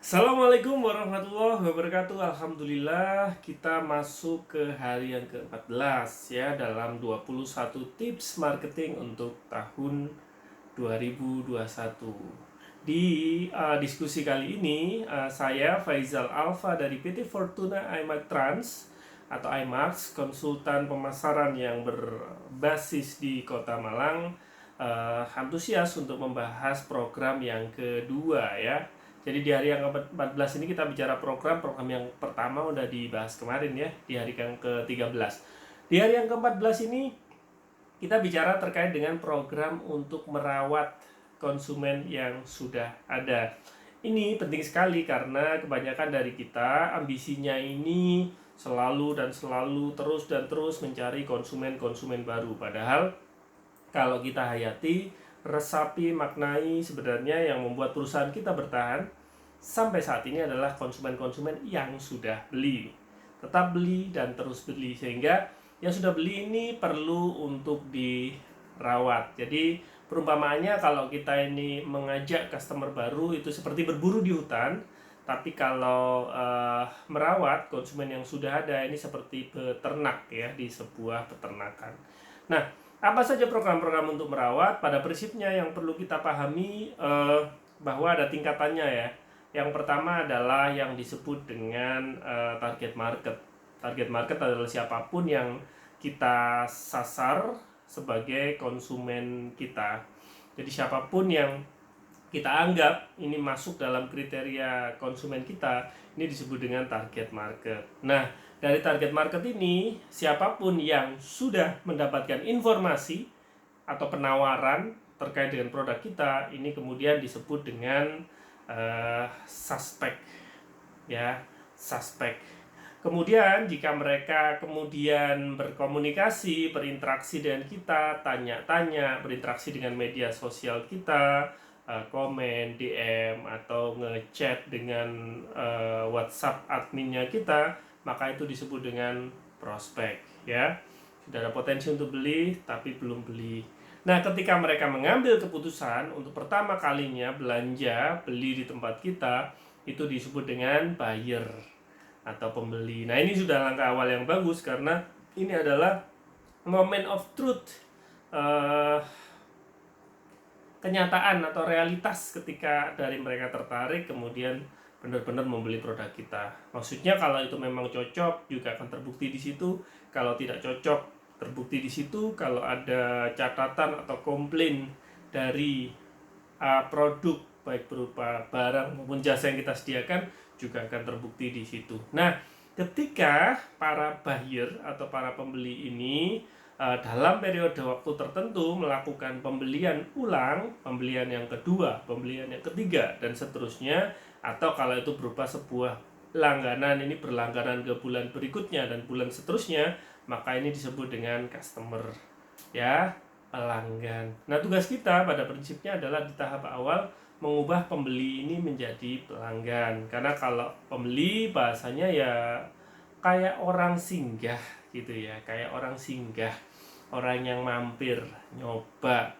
Assalamualaikum warahmatullahi wabarakatuh. Alhamdulillah kita masuk ke hari yang ke-14 ya dalam 21 tips marketing untuk tahun 2021. Di diskusi kali ini saya Faizal Alfa dari PT Fortuna IMAX Trans atau IMAX, konsultan pemasaran yang berbasis di Kota Malang, antusias untuk membahas program yang kedua ya. Jadi di hari yang ke-14 ini kita bicara program yang pertama udah dibahas kemarin ya, di hari yang ke-13. Di hari yang ke-14 ini kita bicara terkait dengan program untuk merawat konsumen yang sudah ada. Ini penting sekali karena kebanyakan dari kita ambisinya ini selalu terus mencari konsumen baru. Padahal kalau kita hayati, resapi, maknai sebenarnya yang membuat perusahaan kita bertahan sampai saat ini adalah konsumen-konsumen yang sudah beli. Tetap beli dan terus beli, sehingga yang sudah beli ini perlu untuk dirawat. Jadi perumpamaannya kalau kita ini mengajak customer baru itu seperti berburu di hutan, tapi kalau merawat konsumen yang sudah ada ini seperti peternak ya di sebuah peternakan. Nah, apa saja program-program untuk merawat? Pada prinsipnya yang perlu kita pahami bahwa ada tingkatannya ya. Yang pertama adalah yang disebut dengan target market. Target market adalah siapapun yang kita sasar sebagai konsumen kita. Jadi siapapun yang kita anggap ini masuk dalam kriteria konsumen kita, ini disebut dengan target market. Nah, dari target market ini, siapapun yang sudah mendapatkan informasi atau penawaran terkait dengan produk kita, ini kemudian disebut dengan suspek ya, suspek. Kemudian jika mereka kemudian berkomunikasi, berinteraksi dengan kita, tanya-tanya, berinteraksi dengan media sosial kita, komen, DM, atau ngechat dengan WhatsApp adminnya kita, maka itu disebut dengan prospek ya. Sudah ada potensi untuk beli tapi belum beli. Nah, ketika mereka mengambil keputusan untuk pertama kalinya belanja, beli di tempat kita, itu disebut dengan buyer atau pembeli. Nah, ini sudah langkah awal yang bagus karena ini adalah moment of truth, kenyataan atau realitas ketika dari mereka tertarik kemudian benar-benar membeli produk kita. Maksudnya kalau itu memang cocok juga akan terbukti di situ, kalau tidak cocok terbukti di situ, kalau ada catatan atau komplain dari produk baik berupa barang maupun jasa yang kita sediakan juga akan terbukti di situ. Nah, ketika para buyer atau para pembeli ini dalam periode waktu tertentu melakukan pembelian ulang, pembelian yang kedua, pembelian yang ketiga, dan seterusnya, atau kalau itu berupa sebuah langganan, ini berlangganan ke bulan berikutnya dan bulan seterusnya, maka ini disebut dengan customer ya, pelanggan. Nah, tugas kita pada prinsipnya adalah di tahap awal mengubah pembeli ini menjadi pelanggan. Karena kalau pembeli bahasanya ya kayak orang singgah gitu ya, kayak orang singgah, orang yang mampir, nyoba,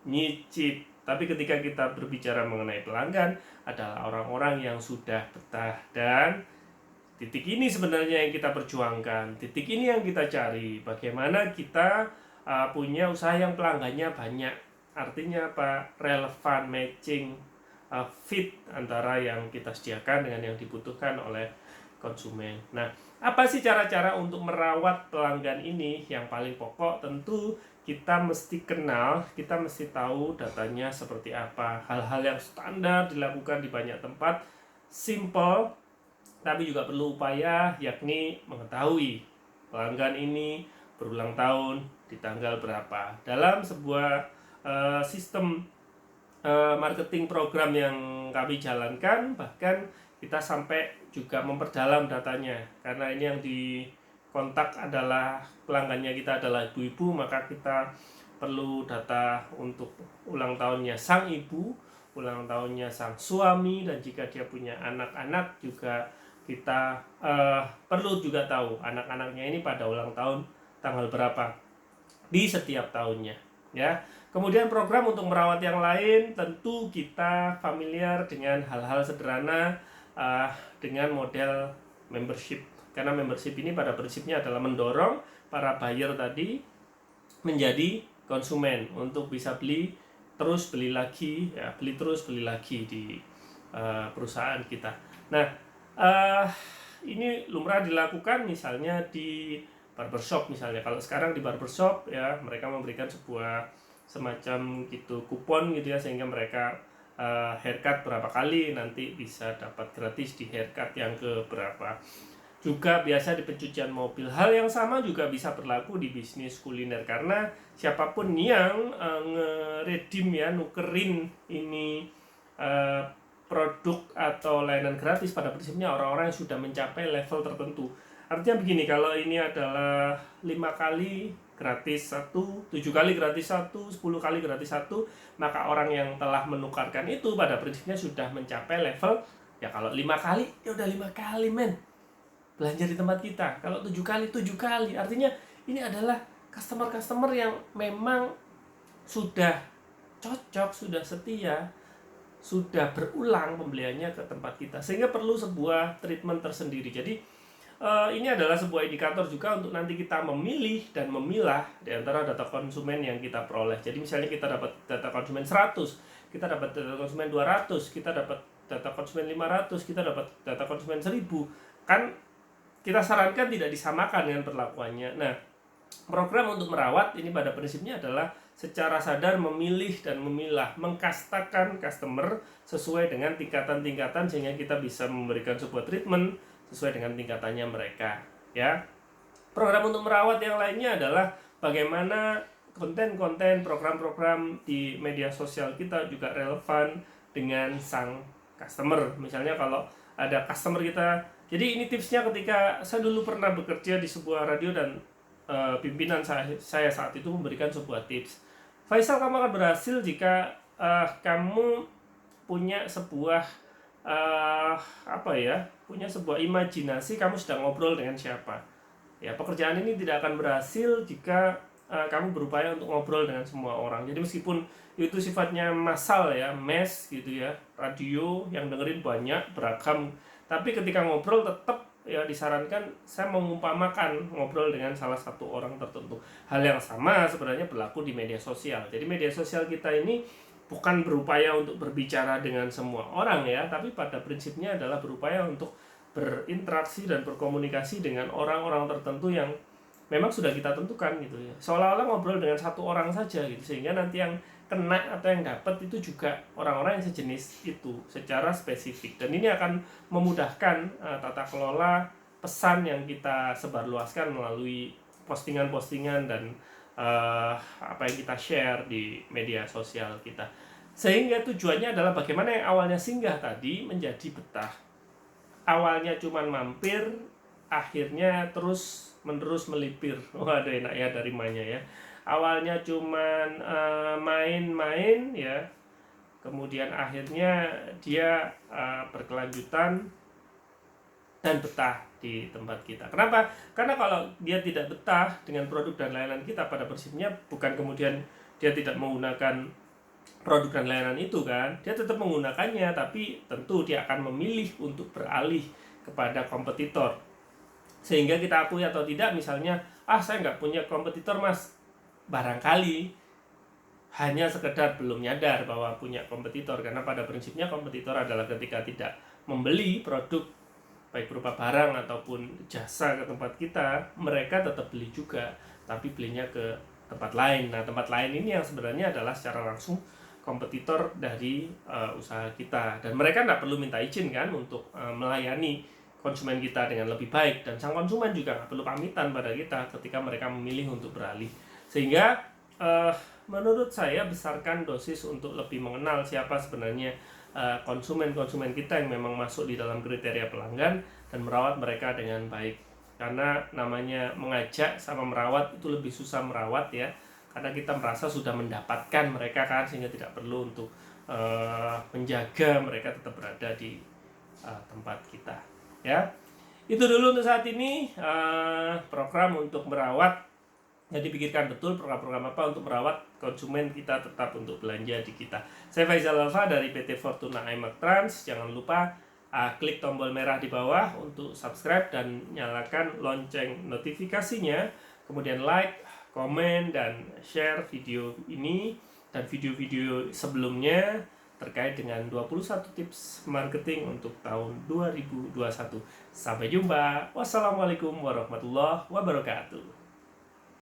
nyicip. Tapi ketika kita berbicara mengenai pelanggan adalah orang-orang yang sudah betah, dan titik ini sebenarnya yang kita perjuangkan. Titik ini yang kita cari. Bagaimana kita punya usaha yang pelanggannya banyak. Artinya apa? Relevan, matching, fit antara yang kita sediakan dengan yang dibutuhkan oleh konsumen. Nah, apa sih cara-cara untuk merawat pelanggan ini? Yang paling pokok tentu kita mesti kenal, kita mesti tahu datanya seperti apa. Hal-hal yang standar dilakukan di banyak tempat, simple, tapi juga perlu upaya, yakni mengetahui pelanggan ini berulang tahun di tanggal berapa. Dalam sebuah sistem marketing program yang kami jalankan, bahkan kita sampai juga memperdalam datanya, karena ini yang dikontak adalah pelanggannya kita adalah ibu-ibu, maka kita perlu data untuk ulang tahunnya sang ibu, ulang tahunnya sang suami, dan jika dia punya anak-anak juga kita perlu juga tahu anak-anaknya ini pada ulang tahun tanggal berapa di setiap tahunnya ya. Kemudian program untuk merawat yang lain, tentu kita familiar dengan hal-hal sederhana dengan model membership. Karena membership ini pada prinsipnya adalah mendorong para buyer tadi menjadi konsumen untuk bisa beli terus beli lagi, ya beli terus beli lagi di perusahaan kita. Nah, ini lumrah dilakukan misalnya di barbershop misalnya. Kalau sekarang di barbershop ya mereka memberikan sebuah semacam gitu kupon gitu ya, sehingga mereka haircut berapa kali nanti bisa dapat gratis di haircut yang ke berapa. Juga biasa di pencucian mobil. Hal yang sama juga bisa berlaku di bisnis kuliner, karena siapapun yang nge-redeem ya, nukerin ini produk atau layanan gratis, pada prinsipnya orang-orang yang sudah mencapai level tertentu. Artinya begini, kalau ini adalah 5 kali gratis 1, 7 kali gratis 1, 10 kali gratis 1, maka orang yang telah menukarkan itu pada prinsipnya sudah mencapai level, ya kalau 5 kali, ya udah 5 kali men belanja di tempat kita. Kalau 7 kali, 7 kali. Artinya ini adalah customer-customer yang memang sudah cocok, sudah setia, sudah berulang pembeliannya ke tempat kita, sehingga perlu sebuah treatment tersendiri. Jadi ini adalah sebuah indikator juga untuk nanti kita memilih dan memilah di antara data konsumen yang kita peroleh. Jadi misalnya kita dapat data konsumen 100, kita dapat data konsumen 200, kita dapat data konsumen 500, kita dapat data konsumen 1000. Kan kita sarankan tidak disamakan dengan perlakuannya. Nah, program untuk merawat ini pada prinsipnya adalah secara sadar memilih dan memilah, mengkastakan customer sesuai dengan tingkatan-tingkatan, sehingga kita bisa memberikan sebuah treatment sesuai dengan tingkatannya mereka, ya. Program untuk merawat yang lainnya adalah bagaimana konten-konten, program-program di media sosial kita juga relevan dengan sang customer. Misalnya kalau ada customer kita, jadi ini tipsnya ketika saya dulu pernah bekerja di sebuah radio, dan pimpinan saya saat itu memberikan sebuah tips. Faisal, kamu akan berhasil jika kamu punya sebuah punya sebuah imajinasi kamu sedang ngobrol dengan siapa. Ya, pekerjaan ini tidak akan berhasil jika kamu berupaya untuk ngobrol dengan semua orang. Jadi meskipun itu sifatnya massal ya, mass gitu ya, radio yang dengerin banyak, beragam, tapi ketika ngobrol tetap ya disarankan saya mengumpamakan ngobrol dengan salah satu orang tertentu. Hal yang sama sebenarnya berlaku di media sosial. Jadi media sosial kita ini bukan berupaya untuk berbicara dengan semua orang ya, tapi pada prinsipnya adalah berupaya untuk berinteraksi dan berkomunikasi dengan orang-orang tertentu yang memang sudah kita tentukan gitu ya. Seolah-olah ngobrol dengan satu orang saja gitu, sehingga nanti yang kena atau yang dapat itu juga orang-orang yang sejenis itu secara spesifik, dan ini akan memudahkan tata kelola pesan yang kita sebarluaskan melalui postingan-postingan dan apa yang kita share di media sosial kita, sehingga tujuannya adalah bagaimana yang awalnya singgah tadi menjadi betah. Awalnya cuman mampir, akhirnya terus menerus melipir. Waduh, enak ya dari mana ya. Awalnya cuman main-main ya, kemudian akhirnya dia berkelanjutan dan betah di tempat kita. Kenapa? Karena kalau dia tidak betah dengan produk dan layanan kita, pada prinsipnya bukan kemudian dia tidak menggunakan produk dan layanan itu kan, dia tetap menggunakannya, tapi tentu dia akan memilih untuk beralih kepada kompetitor. Sehingga kita akui atau tidak, misalnya saya nggak punya kompetitor mas, barangkali hanya sekedar belum nyadar bahwa punya kompetitor, karena pada prinsipnya kompetitor adalah ketika tidak membeli produk baik berupa barang ataupun jasa ke tempat kita, mereka tetap beli juga, tapi belinya ke tempat lain. Nah, tempat lain ini yang sebenarnya adalah secara langsung kompetitor dari usaha kita, dan mereka nggak perlu minta izin kan untuk melayani konsumen kita dengan lebih baik, dan sang konsumen juga nggak perlu pamitan pada kita ketika mereka memilih untuk beralih. Sehingga menurut saya besarkan dosis untuk lebih mengenal siapa sebenarnya konsumen-konsumen kita yang memang masuk di dalam kriteria pelanggan, dan merawat mereka dengan baik. Karena namanya mengajak sama merawat itu lebih susah merawat ya, karena kita merasa sudah mendapatkan mereka kan, sehingga tidak perlu untuk menjaga mereka tetap berada di tempat kita ya. Itu dulu untuk saat ini program untuk merawat. Jadi pikirkan betul program-program apa untuk merawat konsumen kita tetap untuk belanja di kita. Saya Faisal Alfa dari PT Fortuna IMAX Trans. Jangan lupa klik tombol merah di bawah untuk subscribe dan nyalakan lonceng notifikasinya. Kemudian like, komen, dan share video ini dan video-video sebelumnya terkait dengan 21 tips marketing untuk tahun 2021. Sampai jumpa. Wassalamualaikum warahmatullahi wabarakatuh.